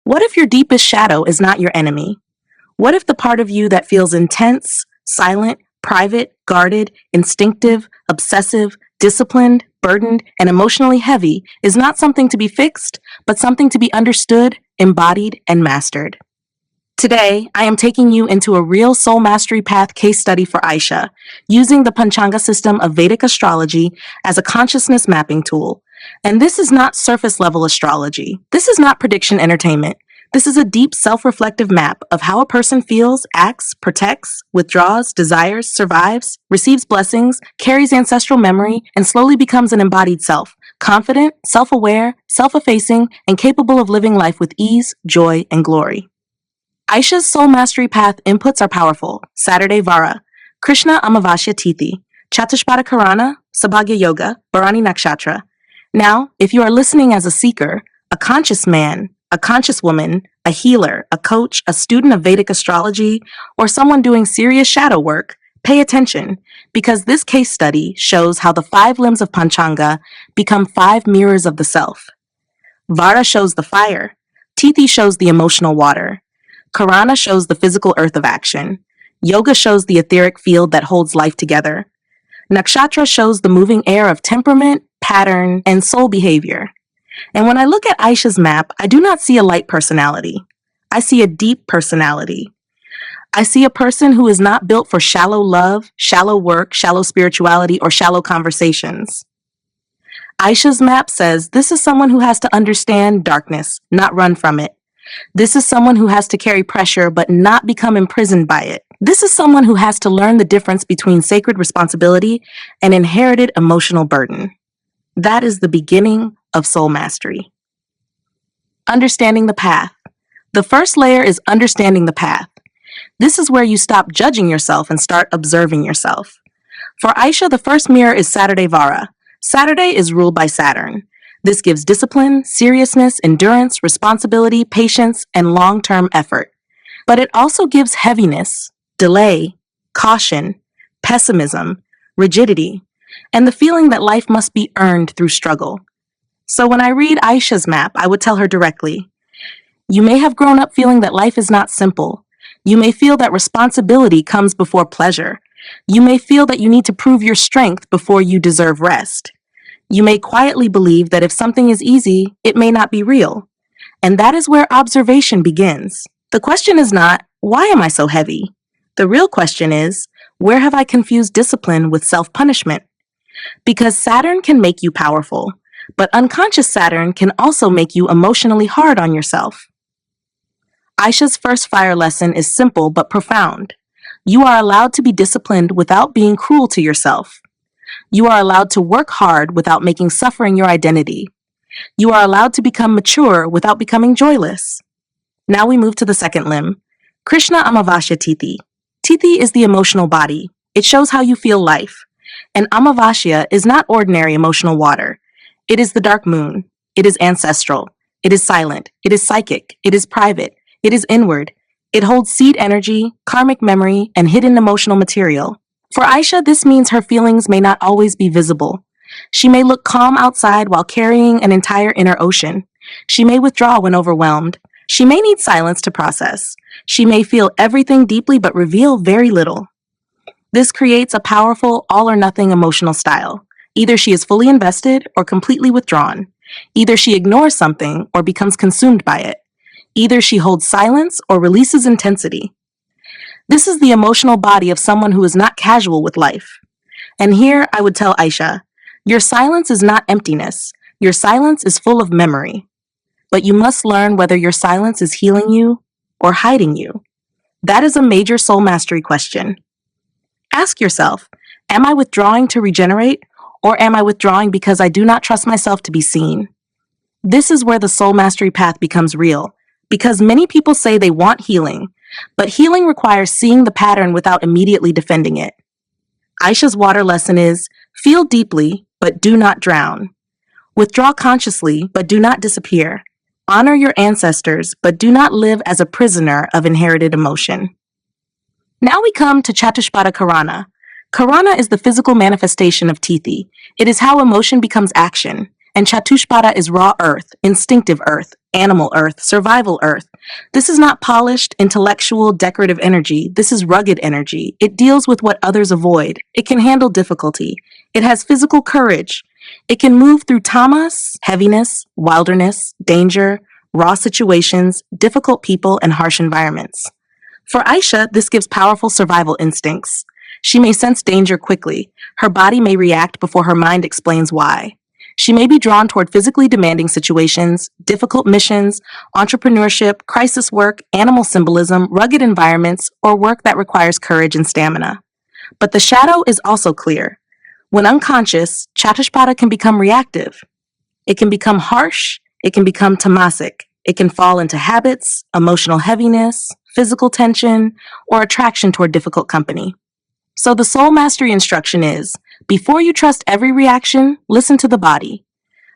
What if your deepest shadow is not your enemy? What if the part of you that feels intense, silent, private, guarded, instinctive, obsessive, disciplined, burdened, and emotionally heavy is not something to be fixed, but something to be understood, embodied, and mastered? Today, I am taking you into a real soul mastery path case study for Aisha, using the Panchanga system of Vedic astrology as a consciousness mapping tool. And this is not surface level astrology. This is not prediction entertainment. This is a deep self-reflective map of how a person feels, acts, protects, withdraws, desires, survives, receives blessings, carries ancestral memory, and slowly becomes an embodied self, confident, self-aware, self-effacing, and capable of living life with ease, joy, and glory. Aisha's soul mastery path inputs are powerful. Saturday Vara, Krishna Amavasya Tithi, Chatushpada Karana, Saubhagya Yoga, Bharani Nakshatra. Now, if you are listening as a seeker, a conscious man, a conscious woman, a healer, a coach, a student of Vedic astrology, or someone doing serious shadow work, pay attention, because this case study shows how the 5 limbs of Panchanga become 5 mirrors of the self. Vara shows the fire. Tithi shows the emotional water. Karana shows the physical earth of action. Yoga shows the etheric field that holds life together. Nakshatra shows the moving air of temperament, pattern, and soul behavior. And when I look at Aisha's map, I do not see a light personality. I see a deep personality. I see a person who is not built for shallow love, shallow work, shallow spirituality, or shallow conversations. Aisha's map says this is someone who has to understand darkness, not run from it. This is someone who has to carry pressure but not become imprisoned by it. This is someone who has to learn the difference between sacred responsibility and inherited emotional burden. That is the beginning of soul mastery. Understanding the path. The first layer is understanding the path. This is where you stop judging yourself and start observing yourself. For Aisha, the first mirror is Saturday Vara. Saturday is ruled by Saturn. This gives discipline, seriousness, endurance, responsibility, patience, and long-term effort. But it also gives heaviness, delay, caution, pessimism, rigidity, and the feeling that life must be earned through struggle. So when I read Aisha's map, I would tell her directly, you may have grown up feeling that life is not simple. You may feel that responsibility comes before pleasure. You may feel that you need to prove your strength before you deserve rest. You may quietly believe that if something is easy, it may not be real. And that is where observation begins. The question is not, why am I so heavy? The real question is, where have I confused discipline with self-punishment? Because Saturn can make you powerful, but unconscious Saturn can also make you emotionally hard on yourself. Aisha's first fire lesson is simple but profound. You are allowed to be disciplined without being cruel to yourself. You are allowed to work hard without making suffering your identity. You are allowed to become mature without becoming joyless. Now we move to the second limb. Krishna Amavasya Tithi. Tithi is the emotional body. It shows how you feel life. And Amavasya is not ordinary emotional water. It is the dark moon. It is ancestral. It is silent. It is psychic. It is private. It is inward. It holds seed energy, karmic memory, and hidden emotional material. For Aisha, this means her feelings may not always be visible. She may look calm outside while carrying an entire inner ocean. She may withdraw when overwhelmed. She may need silence to process. She may feel everything deeply but reveal very little. This creates a powerful all-or-nothing emotional style. Either she is fully invested or completely withdrawn. Either she ignores something or becomes consumed by it. Either she holds silence or releases intensity. This is the emotional body of someone who is not casual with life. And here I would tell Aisha, your silence is not emptiness. Your silence is full of memory. But you must learn whether your silence is healing you or hiding you. That is a major soul mastery question. Ask yourself, am I withdrawing to regenerate, or am I withdrawing because I do not trust myself to be seen? This is where the soul mastery path becomes real, because many people say they want healing, but healing requires seeing the pattern without immediately defending it. Aisha's water lesson is, feel deeply, but do not drown. Withdraw consciously, but do not disappear. Honor your ancestors, but do not live as a prisoner of inherited emotion. Now we come to Chatushpada Karana. Karana is the physical manifestation of Tithi. It is how emotion becomes action. and Chatushpada is raw earth, instinctive earth, animal earth, survival earth. This is not polished, intellectual, decorative energy. This is rugged energy. It deals with what others avoid. It can handle difficulty. It has physical courage. It can move through tamas, heaviness, wilderness, danger, raw situations, difficult people, and harsh environments. For Aisha, this gives powerful survival instincts. She may sense danger quickly. Her body may react before her mind explains why. She may be drawn toward physically demanding situations, difficult missions, entrepreneurship, crisis work, animal symbolism, rugged environments, or work that requires courage and stamina. But the shadow is also clear. When unconscious, Chatushpada can become reactive. It can become harsh. It can become tamasic. It can fall into habits, emotional heaviness, physical tension, or attraction toward difficult company. So the soul mastery instruction is, before you trust every reaction, listen to the body.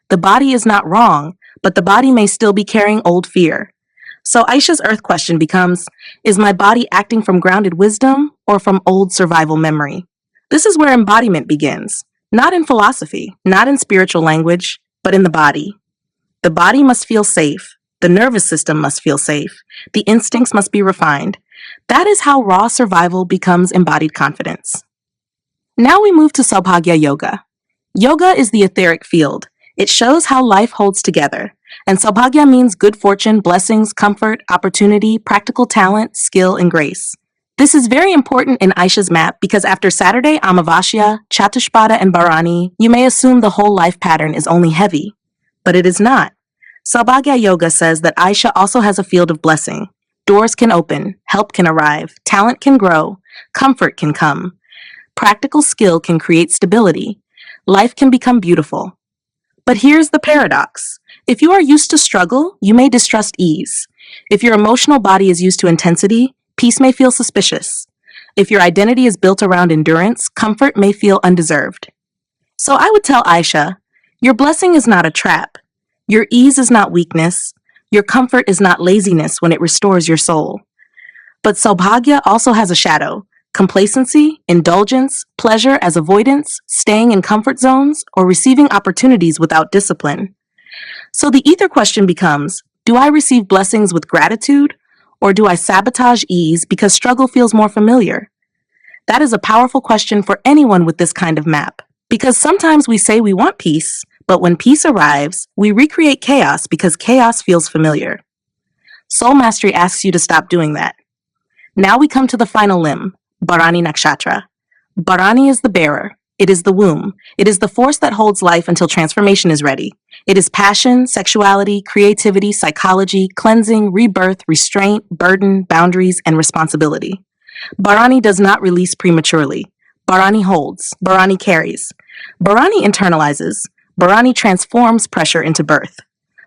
The body is not wrong, but the body may still be carrying old fear. So Aisha's earth question becomes, is my body acting from grounded wisdom or from old survival memory? This is where embodiment begins, not in philosophy, not in spiritual language, but in the body. The body must feel safe. The nervous system must feel safe. The instincts must be refined. That is how raw survival becomes embodied confidence. Now we move to Saubhagya Yoga. Yoga is the etheric field. It shows how life holds together. And Saubhagya means good fortune, blessings, comfort, opportunity, practical talent, skill, and grace. This is very important in Aisha's map because after Saturday, Amavasya, Chatushpada, and Bharani, you may assume the whole life pattern is only heavy. But it is not. Saubhagya Yoga says that Aisha also has a field of blessing. Doors can open, help can arrive, talent can grow, comfort can come. Practical skill can create stability. Life can become beautiful. But here's the paradox. If you are used to struggle, you may distrust ease. If your emotional body is used to intensity, peace may feel suspicious. If your identity is built around endurance, comfort may feel undeserved. So I would tell Aisha, your blessing is not a trap. Your ease is not weakness. Your comfort is not laziness when it restores your soul. But Saubhagya also has a shadow. Complacency, indulgence, pleasure as avoidance, staying in comfort zones, or receiving opportunities without discipline. So the ether question becomes, do I receive blessings with gratitude, or do I sabotage ease because struggle feels more familiar? That is a powerful question for anyone with this kind of map, because sometimes we say we want peace, but when peace arrives, we recreate chaos because chaos feels familiar. Soul Mastery asks you to stop doing that. Now we come to the final limb, Bharani Nakshatra. Bharani is the bearer. It is the womb. It is the force that holds life until transformation is ready. It is passion, sexuality, creativity, psychology, cleansing, rebirth, restraint, burden, boundaries, and responsibility. Bharani does not release prematurely. Bharani holds. Bharani carries. Bharani internalizes. Bharani transforms pressure into birth.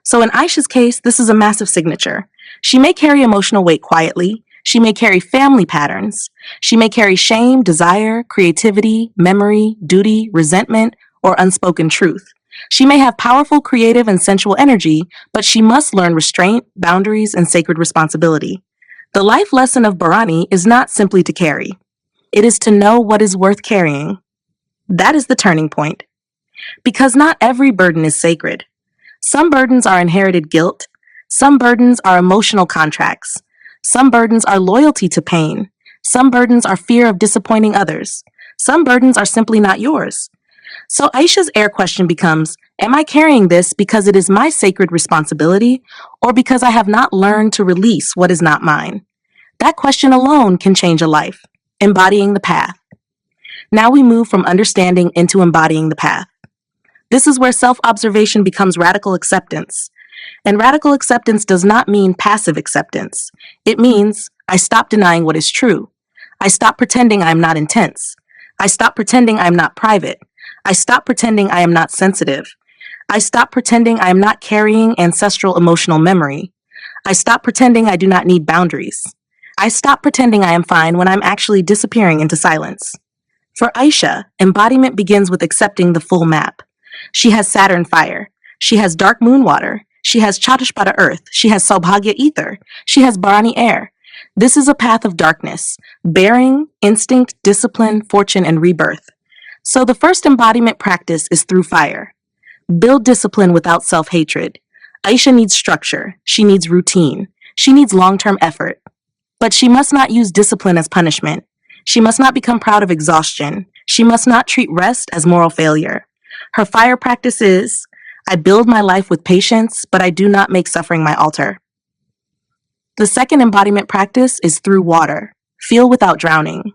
So in Aisha's case, this is a massive signature. She may carry emotional weight quietly. She may carry family patterns. She may carry shame, desire, creativity, memory, duty, resentment, or unspoken truth. She may have powerful creative and sensual energy, but she must learn restraint, boundaries, and sacred responsibility. The life lesson of Bharani is not simply to carry. It is to know what is worth carrying. That is the turning point. Because not every burden is sacred. Some burdens are inherited guilt. Some burdens are emotional contracts. Some burdens are loyalty to pain. Some burdens are fear of disappointing others. Some burdens are simply not yours. So Aisha's air question becomes, am I carrying this because it is my sacred responsibility or because I have not learned to release what is not mine? That question alone can change a life. Embodying the path. Now we move from understanding into embodying the path. This is where self-observation becomes radical acceptance. And radical acceptance does not mean passive acceptance. It means I stop denying what is true. I stop pretending I am not intense. I stop pretending I am not private. I stop pretending I am not sensitive. I stop pretending I am not carrying ancestral emotional memory. I stop pretending I do not need boundaries. I stop pretending I am fine when I'm actually disappearing into silence. For Aisha, embodiment begins with accepting the full map. She has Saturn fire. She has dark moon water. She has Chatushpada earth. She has Saubhagya ether. She has Bharani air. This is a path of darkness, bearing, instinct, discipline, fortune, and rebirth. So the first embodiment practice is through fire. Build discipline without self-hatred. Aisha needs structure. She needs routine. She needs long-term effort. But she must not use discipline as punishment. She must not become proud of exhaustion. She must not treat rest as moral failure. Her fire practice is, I build my life with patience, but I do not make suffering my altar. The second embodiment practice is through water. Feel without drowning.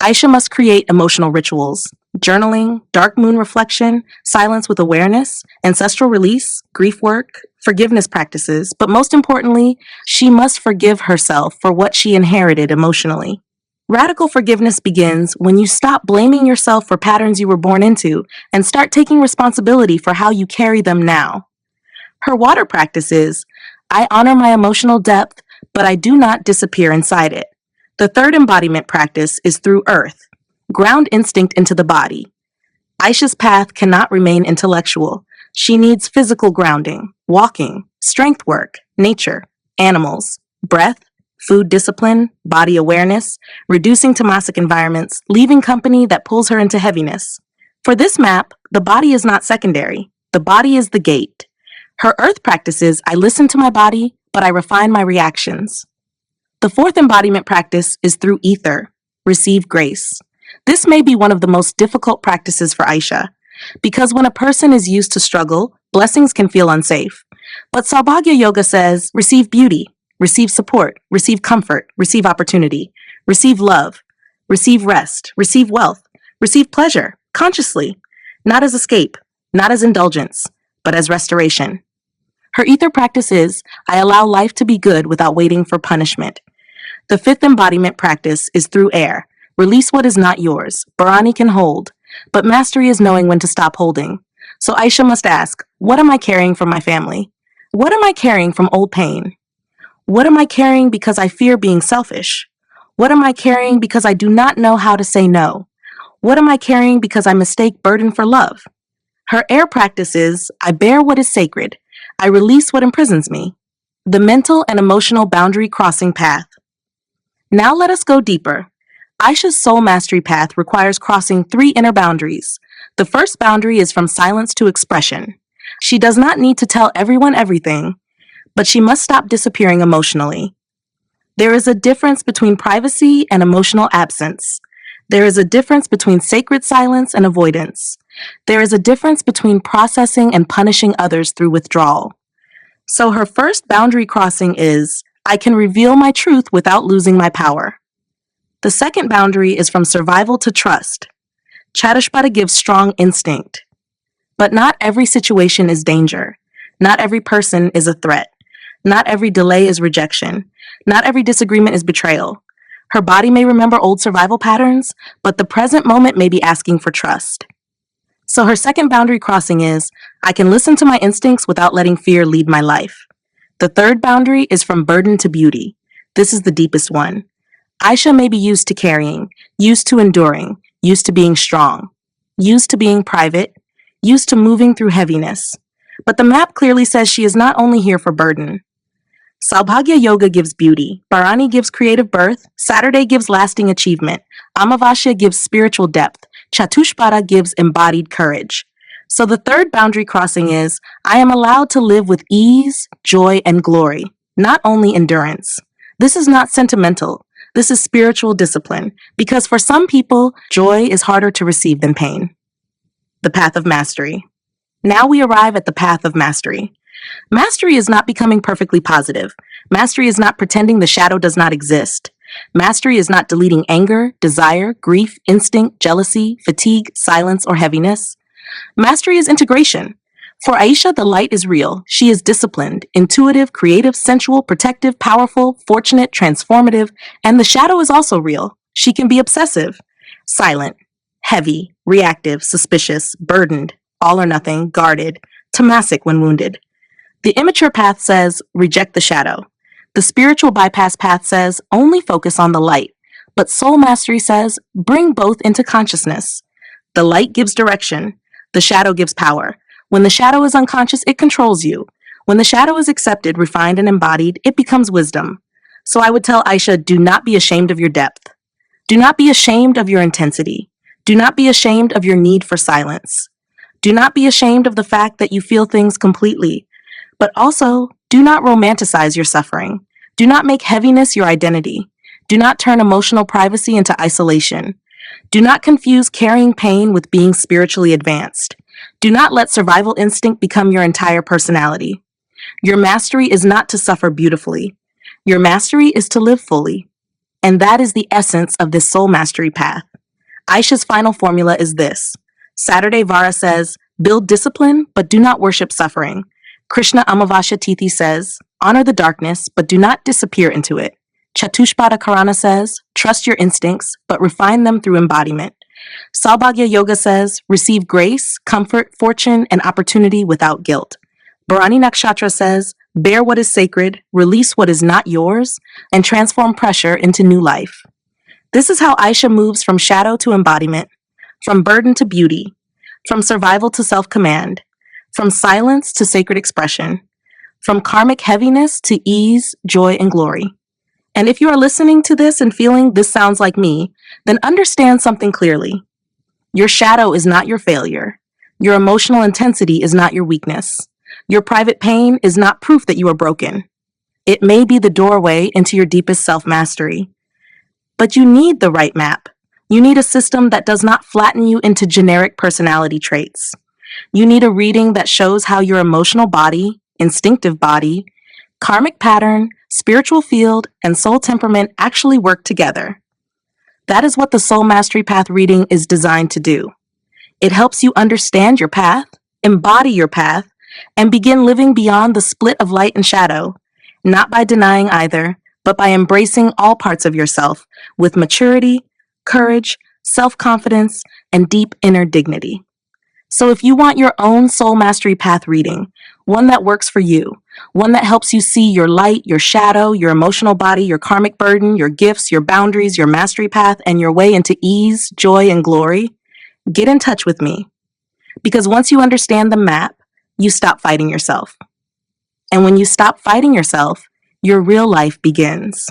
Aisha must create emotional rituals. Journaling, dark moon reflection, silence with awareness, ancestral release, grief work, forgiveness practices, but most importantly, she must forgive herself for what she inherited emotionally. Radical forgiveness begins when you stop blaming yourself for patterns you were born into and start taking responsibility for how you carry them now. Her water practice is, I honor my emotional depth, but I do not disappear inside it. The third embodiment practice is through earth. Ground instinct into the body. Aisha's path cannot remain intellectual. She needs physical grounding, walking, strength work, nature, animals, breath, food discipline, body awareness, reducing tamasic environments, leaving company that pulls her into heaviness. For this map, the body is not secondary. The body is the gate. Her earth practices, I listen to my body, but I refine my reactions. The fourth embodiment practice is through ether. Receive grace. This may be one of the most difficult practices for Aisha, because when a person is used to struggle, blessings can feel unsafe. But Saubhagya Yoga says, receive beauty, receive support, receive comfort, receive opportunity, receive love, receive rest, receive wealth, receive pleasure, consciously, not as escape, not as indulgence, but as restoration. Her ether practice is, I allow life to be good without waiting for punishment. The fifth embodiment practice is through air. Release what is not yours. Bharani can hold, but mastery is knowing when to stop holding. So Aisha must ask, what am I carrying from my family? What am I carrying from old pain? What am I carrying because I fear being selfish? What am I carrying because I do not know how to say no? What am I carrying because I mistake burden for love? Her air practice is, I bear what is sacred. I release what imprisons me. The mental and emotional boundary crossing path. Now let us go deeper. Aisha's soul mastery path requires crossing 3 inner boundaries. The first boundary is from silence to expression. She does not need to tell everyone everything, but she must stop disappearing emotionally. There is a difference between privacy and emotional absence. There is a difference between sacred silence and avoidance. There is a difference between processing and punishing others through withdrawal. So her first boundary crossing is, I can reveal my truth without losing my power. The second boundary is from survival to trust. Chatushpada gives strong instinct. But not every situation is danger. Not every person is a threat. Not every delay is rejection. Not every disagreement is betrayal. Her body may remember old survival patterns, but the present moment may be asking for trust. So her second boundary crossing is, I can listen to my instincts without letting fear lead my life. The third boundary is from burden to beauty. This is the deepest one. Aisha may be used to carrying, used to enduring, used to being strong, used to being private, used to moving through heaviness. But the map clearly says she is not only here for burden. Saubhagya Yoga gives beauty, Bharani gives creative birth, Saturday gives lasting achievement, Amavasya gives spiritual depth, Chatushpada gives embodied courage. So the third boundary crossing is, I am allowed to live with ease, joy, and glory, not only endurance. This is not sentimental. This is spiritual discipline, because for some people, joy is harder to receive than pain. The path of mastery. Now we arrive at the path of mastery. Mastery is not becoming perfectly positive. Mastery is not pretending the shadow does not exist. Mastery is not deleting anger, desire, grief, instinct, jealousy, fatigue, silence, or heaviness. Mastery is integration. For Aisha, the light is real. She is disciplined, intuitive, creative, sensual, protective, powerful, fortunate, transformative, and the shadow is also real. She can be obsessive, silent, heavy, reactive, suspicious, burdened, all or nothing, guarded, tamasic when wounded. The immature path says, reject the shadow. The spiritual bypass path says, only focus on the light. But soul mastery says, bring both into consciousness. The light gives direction. The shadow gives power. When the shadow is unconscious, it controls you. When the shadow is accepted, refined, and embodied, it becomes wisdom. So I would tell Aisha, do not be ashamed of your depth. Do not be ashamed of your intensity. Do not be ashamed of your need for silence. Do not be ashamed of the fact that you feel things completely, but also do not romanticize your suffering. Do not make heaviness your identity. Do not turn emotional privacy into isolation. Do not confuse carrying pain with being spiritually advanced. Do not let survival instinct become your entire personality. Your mastery is not to suffer beautifully. Your mastery is to live fully. And that is the essence of this soul mastery path. Aisha's final formula is this. Saturday Vara says, build discipline, but do not worship suffering. Krishna Amavasya Tithi says, honor the darkness, but do not disappear into it. Chatushpada Karana says, trust your instincts, but refine them through embodiment. Saubhagya Yoga says, receive grace, comfort, fortune, and opportunity without guilt. Bharani Nakshatra says, bear what is sacred, release what is not yours, and transform pressure into new life. This is how Aisha moves from shadow to embodiment, from burden to beauty, from survival to self-command, from silence to sacred expression, from karmic heaviness to ease, joy, and glory. And if you are listening to this and feeling this sounds like me, then understand something clearly. Your shadow is not your failure. Your emotional intensity is not your weakness. Your private pain is not proof that you are broken. It may be the doorway into your deepest self-mastery. But you need the right map. You need a system that does not flatten you into generic personality traits. You need a reading that shows how your emotional body, instinctive body, karmic pattern, spiritual field, and soul temperament actually work together. That is what the Soul Mastery Path reading is designed to do. It helps you understand your path, embody your path, and begin living beyond the split of light and shadow, not by denying either, but by embracing all parts of yourself with maturity, courage, self-confidence, and deep inner dignity. So if you want your own Soul Mastery Path reading, one that works for you, one that helps you see your light, your shadow, your emotional body, your karmic burden, your gifts, your boundaries, your mastery path, and your way into ease, joy, and glory, get in touch with me. Because once you understand the map, you stop fighting yourself. And when you stop fighting yourself, your real life begins.